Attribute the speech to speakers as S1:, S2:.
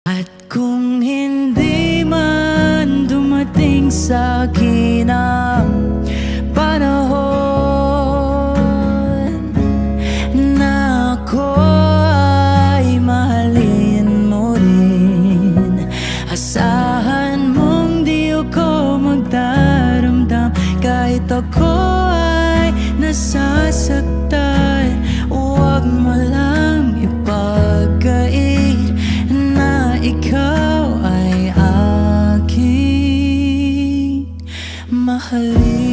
S1: At kung hindi man dumating sa akin ang panahon na ako ay mahalin mo rin, asahan mong di ako magdaramdam kahit ako ay nasasaktan. Huwag mo lang ipagkait na ikaw ay aking mahalin.